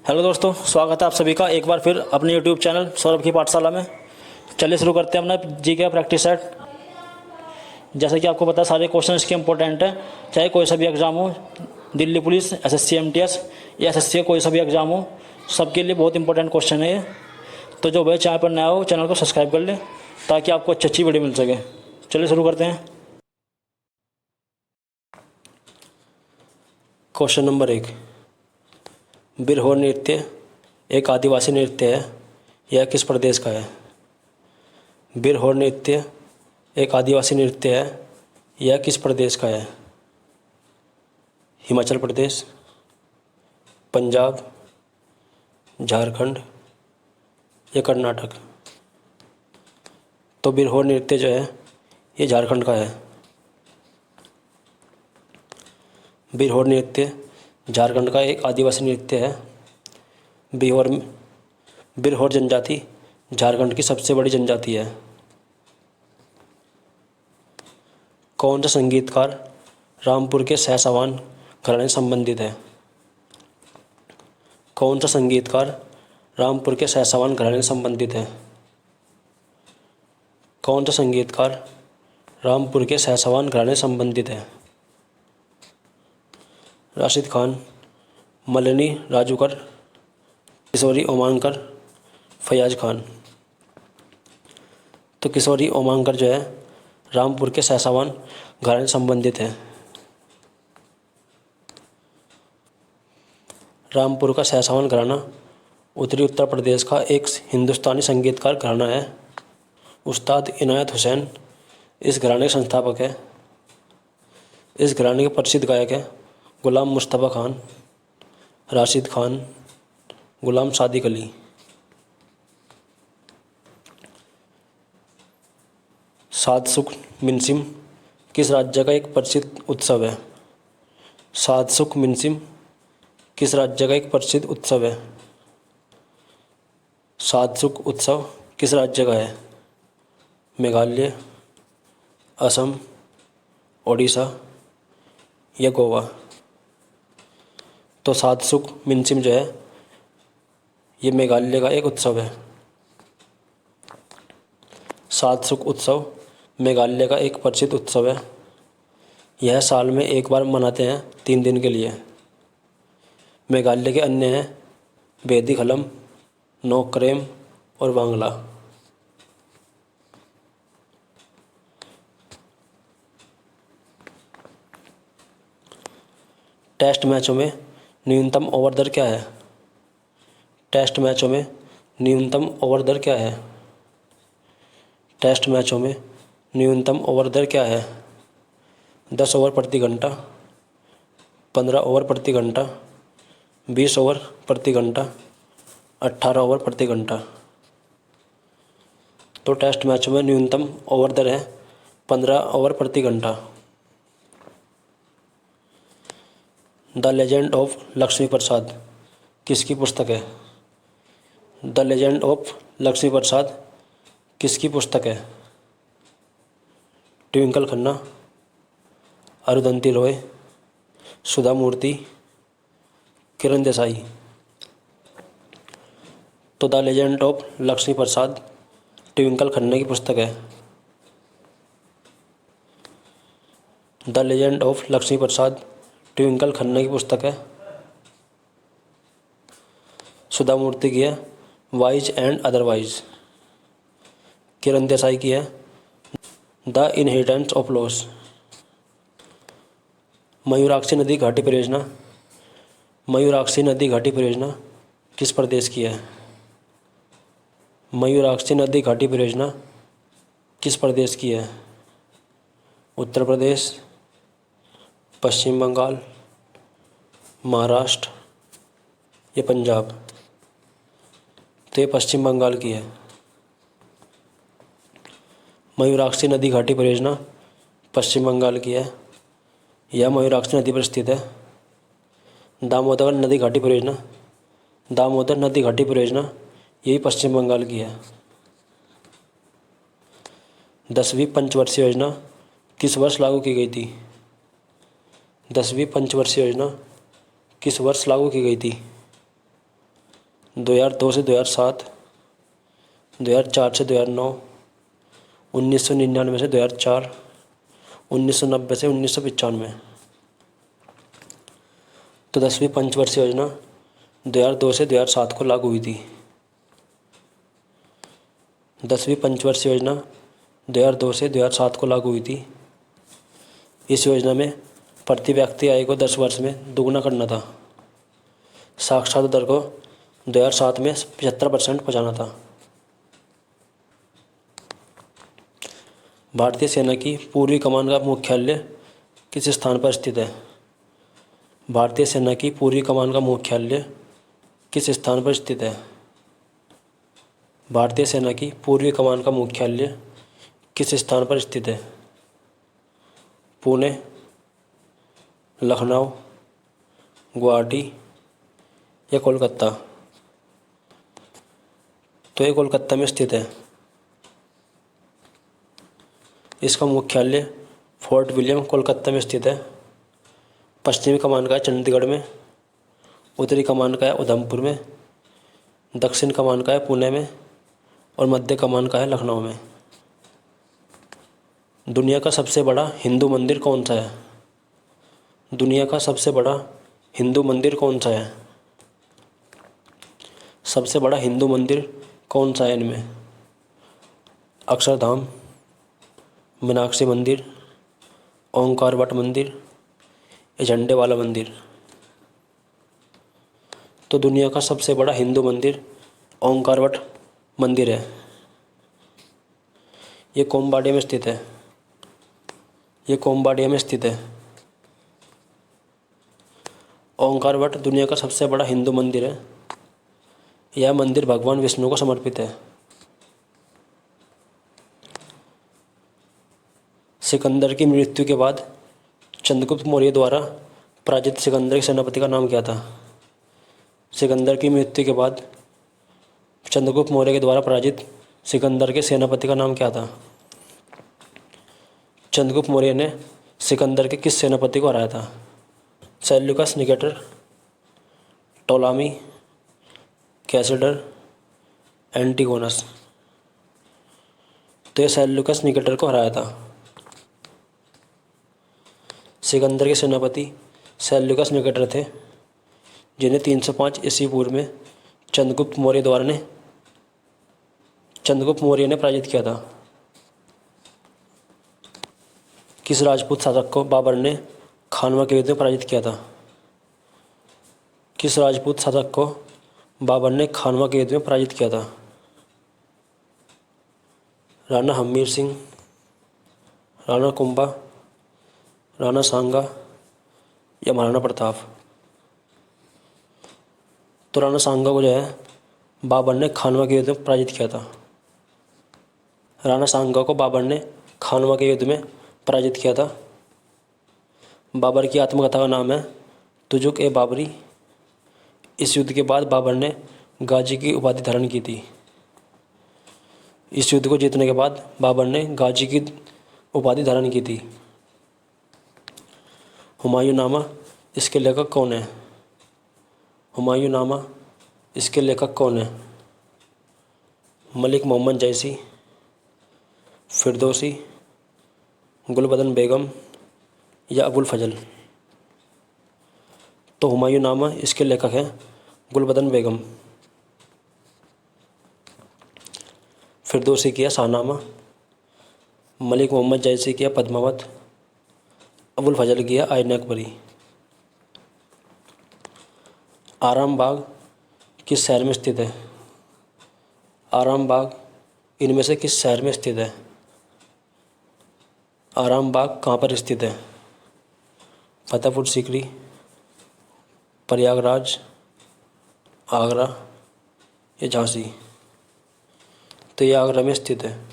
Hello दोस्तों, स्वागत है आप सभी का एक बार फिर अपने यूट्यूब चैनल सौरभ की पाठशाला में। चलिए शुरू करते हैं अपना जीके प्रैक्टिस सेट। जैसे कि आपको पता है सारे क्वेश्चन इसके इंपॉर्टेंट हैं, चाहे कोई सा भी एग्जाम हो, दिल्ली पुलिस, एसएससी एमटीएस या एसएससी कोई सा भी एग्जाम हो, सबके लिए बहुत इंपॉर्टेंट क्वेश्चन है ये। तो जो भाई चैनल पर नया हो चैनल को सब्सक्राइब कर ले ताकि आपको अच्छी अच्छी वीडियो मिल सके। चलिए शुरू करते हैं। Question number 1। बिरहोर नृत्य एक आदिवासी नृत्य है, यह किस प्रदेश का है? बिरहोर नृत्य एक आदिवासी नृत्य है, यह किस प्रदेश का है? हिमाचल प्रदेश, पंजाब, झारखंड या कर्नाटक? तो बिरहोर नृत्य जो है ये झारखंड का है। बिरहोर नृत्य झारखंड का एक आदिवासी नृत्य है। बिरहोर जनजाति झारखंड की सबसे बड़ी जनजाति है। कौन सा संगीतकार रामपुर के सहसवान घराने से संबंधित है? कौन सा संगीतकार रामपुर के सहसवान घराने से संबंधित है? कौन सा संगीतकार रामपुर के सहसवान घराने से संबंधित है? राशिद खान, मलिनी राजूकर, किशोरी ओमांकर, फयाज खान? तो किशोरी ओमांकर जो है रामपुर के सहसवान घराने से संबंधित है। रामपुर का सहसवान घराना उत्तरी उत्तर प्रदेश का एक हिंदुस्तानी संगीतकार घराना है। उस्ताद इनायत हुसैन इस घराने के संस्थापक है। इस घराने के प्रसिद्ध गायक हैं गुलाम मुस्तफ़ा खान, राशिद खान, गुलाम सादिक अली। सादसुख मिनसिम किस राज्य का एक प्रसिद्ध उत्सव है? सादसुख मिनसिम किस राज्य का एक प्रसिद्ध उत्सव है? सादसुख उत्सव किस राज्य का है? मेघालय, असम, ओडिशा या गोवा? तो सादसुख मिनसिम जो है ये मेघालय का एक उत्सव है। सादसुख उत्सव मेघालय का एक प्रसिद्ध उत्सव है। यह साल में एक बार मनाते हैं 3 दिन के लिए। मेघालय के अन्य हैं बेदी खलम, नोक्रेम और वांगला। टेस्ट मैचों में न्यूनतम ओवर दर क्या है? टेस्ट मैचों में न्यूनतम ओवर दर क्या है? टेस्ट मैचों में न्यूनतम ओवर दर क्या है? 10 ओवर प्रति घंटा, 15 ओवर प्रति घंटा, 20 ओवर प्रति घंटा, 18 ओवर प्रति घंटा? तो टेस्ट मैचों में न्यूनतम ओवर दर है 15 ओवर प्रति घंटा। द लेजेंड ऑफ लक्ष्मी प्रसाद किसकी पुस्तक है? द लेजेंड ऑफ लक्ष्मी प्रसाद किसकी पुस्तक है? ट्विंकल खन्ना, अरुंधति रॉय, सुधा मूर्ति, किरण देसाई? तो द लेजेंड ऑफ लक्ष्मी प्रसाद ट्विंकल खन्ना की पुस्तक है। द लेजेंड ऑफ लक्ष्मी प्रसाद ट्विंकल खन्ना की पुस्तक है। सुधा मूर्ति की है wise and otherwise. Kiran Desai की है the inheritance of loss. Mayurakshi नदी घाटी परियोजना, मयूराक्षी नदी घाटी परियोजना किस प्रदेश की है? मयूराक्षी नदी घाटी परियोजना किस प्रदेश की है? उत्तर प्रदेश, पश्चिम बंगाल, महाराष्ट्र या पंजाब? तो ये पश्चिम बंगाल की है। मयूराक्षी नदी घाटी परियोजना पश्चिम बंगाल की है। यह मयूराक्षी नदी पर स्थित है। दामोदर नदी घाटी परियोजना, दामोदर नदी घाटी परियोजना यही पश्चिम बंगाल की है। 10वीं पंचवर्षीय योजना किस वर्ष लागू की गई थी? 10वीं पंचवर्षीय योजना किस वर्ष लागू की गई थी? 2002 से 2007, 2004 से 2009, 1999 से 2004, 1990 से 1995। तो 10वीं पंचवर्षीय योजना 2002 से 2007 को लागू हुई थी। 10वीं पंचवर्षीय योजना 2002 से 2007 को लागू हुई थी। इस योजना में प्रति व्यक्ति आय को 10 वर्ष में दोगुना करना था। साक्षरता दर को 2007 में 75% पहुँचाना था। भारतीय सेना की पूर्वी कमान का मुख्यालय किस स्थान पर स्थित है? भारतीय सेना की पूर्वी कमान का मुख्यालय किस स्थान पर स्थित है? भारतीय सेना की पूर्वी कमान का मुख्यालय किस स्थान पर स्थित है? पुणे, लखनऊ, गुवाहाटी या कोलकाता? तो ये कोलकाता में स्थित है। इसका मुख्यालय फोर्ट विलियम कोलकाता में स्थित है। पश्चिमी कमान का है चंडीगढ़ में, उत्तरी कमान का है उधमपुर में, दक्षिण कमान का है पुणे में और मध्य कमान का है लखनऊ में। दुनिया का सबसे बड़ा हिंदू मंदिर कौन सा है? दुनिया का सबसे बड़ा हिंदू मंदिर कौन सा है? सबसे बड़ा हिंदू मंदिर कौन सा है इनमें? अक्षरधाम, मीनाक्षी मंदिर, ओंकार वट मंदिर या झंडे वाला मंदिर? तो दुनिया का सबसे बड़ा हिंदू मंदिर ओंकार वट मंदिर है। ये कोम्बाडिया में स्थित है। ये कोम्बाडिया में स्थित है। ओंकार वट दुनिया का सबसे बड़ा हिंदू मंदिर है। यह मंदिर भगवान विष्णु को समर्पित है। सिकंदर की मृत्यु के बाद चंद्रगुप्त मौर्य द्वारा पराजित सिकंदर के सेनापति का नाम क्या था? सिकंदर की मृत्यु के बाद चंद्रगुप्त मौर्य के द्वारा पराजित सिकंदर के सेनापति का नाम क्या था? चंद्रगुप्त मौर्य ने सिकंदर के किस सेनापति को हराया था? Seleucus Nicator, Ptolemy, Cassander, Antigonus? तो ये सेल्यूकस निकेटर को हराया था। सिकंदर के सेनापति सेल्यूकस निकेटर थे, जिन्हें 305 ईस्वी पूर्व में चंद्रगुप्त मौर्य ने पराजित किया था। किस राजपूत शासक को बाबर ने खानवा के युद्ध में पराजित किया था? किस राजपूत शासक को बाबर ने खानवा के युद्ध में पराजित किया था? राणा हम्मीर सिंह, राणा कुंभा, राणा सांगा या महाराणा प्रताप? तो राणा सांगा को जो है बाबर ने खानवा के युद्ध में पराजित किया था। राणा सांगा को बाबर ने खानवा के युद्ध में पराजित किया था। बाबर की आत्मकथा का नाम है तुजुक ए बाबरी। इस युद्ध के बाद बाबर ने गाजी की उपाधि धारण की थी। इस युद्ध को जीतने के बाद बाबर ने गाजी की उपाधि धारण की थी। हुमायूंनामा इसके लेखक कौन है? हुमायूंनामा इसके लेखक कौन है? मलिक मोहम्मद जैसी, फिरदौसी, गुलबदन बेगम या अबुल फजल? तो हुमायूंनामा इसके लेखक हैं गुलबदन बेगम। फिरदौसी किया शाहनामा, मलिक मोहम्मद जैसी किया पद्मावत, अबुल फजल किया आईन अकबरी। आराम बाग किस शहर में स्थित है? आराम बाग इनमें से किस शहर में स्थित है? आराम बाग कहाँ पर स्थित है? फतेहपुर सीकरी, प्रयागराज, आगरा या झांसी? तो ये आगरा में स्थित है।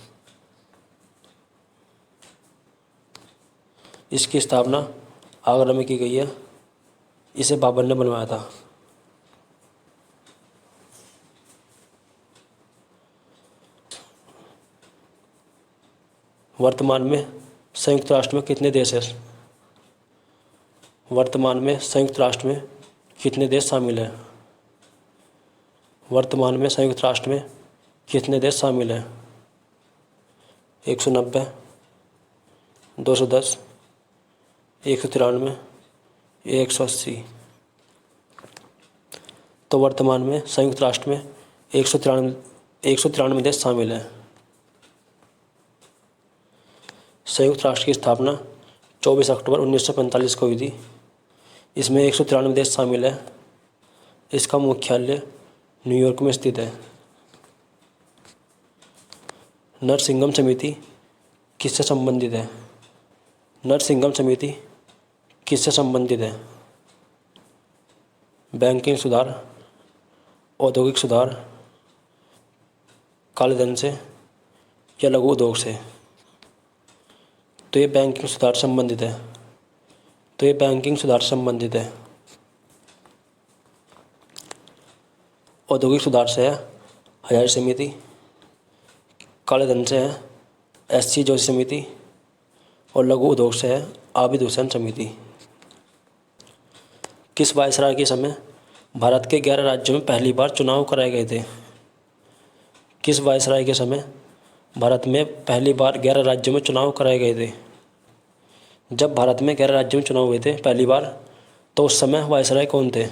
इसकी स्थापना आगरा में की गई है। इसे बाबर ने बनवाया था। वर्तमान में संयुक्त राष्ट्र में कितने देश हैं? वर्तमान में संयुक्त राष्ट्र में कितने देश शामिल हैं? वर्तमान में संयुक्त राष्ट्र में कितने देश शामिल हैं? 190, 210, 193, 180। तो वर्तमान में संयुक्त राष्ट्र में 193 देश शामिल हैं। संयुक्त राष्ट्र की स्थापना 24 अक्टूबर 1945 को हुई थी। इसमें 193 देश शामिल हैं। इसका मुख्यालय न्यूयॉर्क में स्थित है। नरसिंघम समिति किससे संबंधित है? नरसिंघम समिति किससे संबंधित है? बैंकिंग सुधार, औद्योगिक सुधार, काले धन से या लघु उद्योग से? तो ये बैंकिंग सुधार संबंधित है। औद्योगिक सुधार से है हजारी समिति, काले धन से है SC जोशी समिति और लघु उद्योग से है आबिद हुसैन समिति। किस वायसराय के समय भारत के 11 राज्यों में पहली बार चुनाव कराए गए थे? किस वायसराय के समय भारत में पहली बार 11 राज्यों में चुनाव कराए गए थे? जब भारत में 11 राज्यों में चुनाव हुए थे पहली बार, तो उस समय वायसराय कौन थे?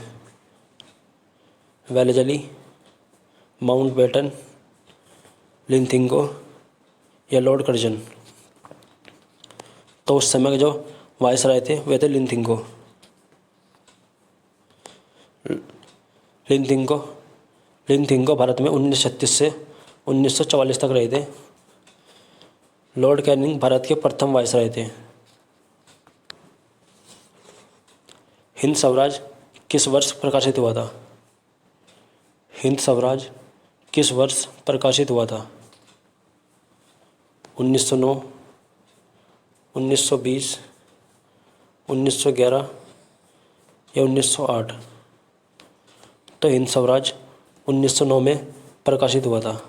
वेलेजली, माउंटबेटन, लिंथिंगो या लॉर्ड कर्जन? तो उस समय के जो वायसराय थे वे थे लिंथिंगो। लिंथिंगो भारत में 1936 से 1944 तक रहे थे। लॉर्ड कैनिंग भारत के प्रथम वायसराय थे। हिंद स्वराज किस वर्ष प्रकाशित हुआ था? हिंद स्वराज किस वर्ष प्रकाशित हुआ था? 1909, 1920, 1911 या 1908? तो हिंद स्वराज 1909 में प्रकाशित हुआ था।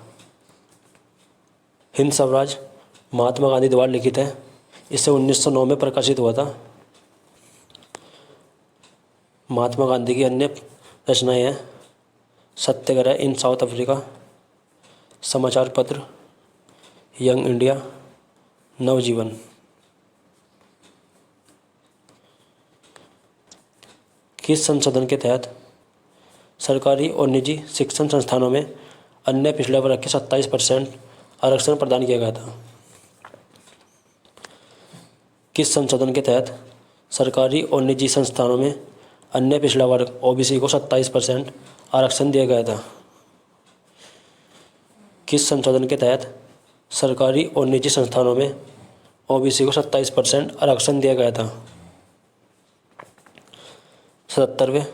हिंद स्वराज महात्मा गांधी द्वारा लिखित है। इसे 1909 में प्रकाशित हुआ था। महात्मा गांधी की अन्य रचनाएं हैं सत्याग्रह इन साउथ अफ्रीका, समाचार पत्र, यंग इंडिया, नवजीवन। किस संशोधन के तहत सरकारी और निजी शिक्षण संस्थानों में अन्य पिछड़ा वर्ग के 27% आरक्षण प्रदान किया गया था? किस संशोधन के तहत सरकारी और निजी संस्थानों में अन्य पिछड़ा वर्ग OBC को 27% आरक्षण दिया गया था? किस संशोधन के तहत सरकारी और निजी संस्थानों में OBC को 27% आरक्षण दिया गया था? 77वें,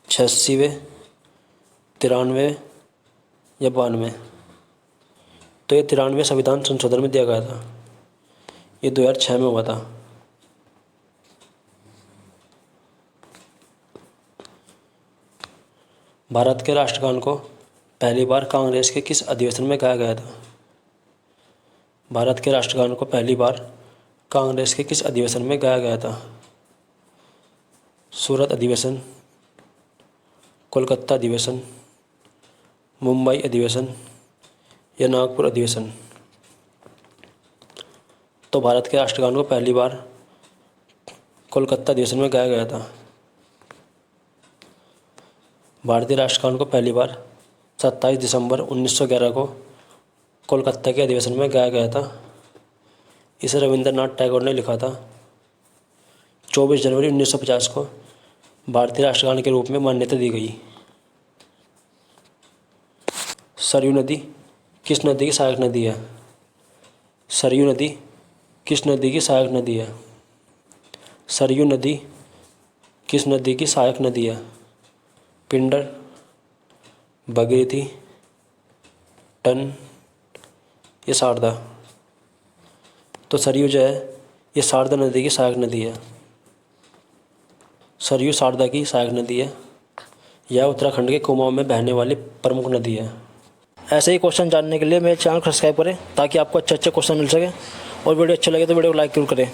86वें, 93वें या 92वें? तो ये 93वें संविधान संशोधन में दिया गया था। ये 2006 में हुआ था। भारत के राष्ट्रगान को पहली बार कांग्रेस के किस अधिवेशन में गाया गया था? भारत के राष्ट्रगान को पहली बार कांग्रेस के किस अधिवेशन में गाया गया था? सूरत अधिवेशन, कोलकाता अधिवेशन, मुंबई अधिवेशन या नागपुर अधिवेशन? तो भारत के राष्ट्रगान को पहली बार कोलकाता अधिवेशन में गाया गया था। भारतीय राष्ट्रगान को पहली बार 27 दिसंबर 1911 को कोलकाता के अधिवेशन में गाया गया था। इसे रविंद्रनाथ टैगोर ने लिखा था। 24 जनवरी 1950 को भारतीय राष्ट्रगान के रूप में मान्यता दी गई। सरयू नदी किस नदी की सहायक नदी है? सरयू नदी किस नदी की सहायक नदी है? सरयू नदी किस नदी की सहायक नदी है? पिंडर, भगीरथी, टन या शारदा? तो सरयू जो है ये शारदा नदी की सहायक नदी है। सरयू शारदा की सहायक नदी है। यह उत्तराखंड के कुमाऊं में बहने वाली प्रमुख नदी है। ऐसे ही क्वेश्चन जानने के लिए मेरे चैनल को सब्सक्राइब करें ताकि आपको अच्छे अच्छे क्वेश्चन मिल सके, और वीडियो अच्छा लगे तो वीडियो को लाइक जरूर करें।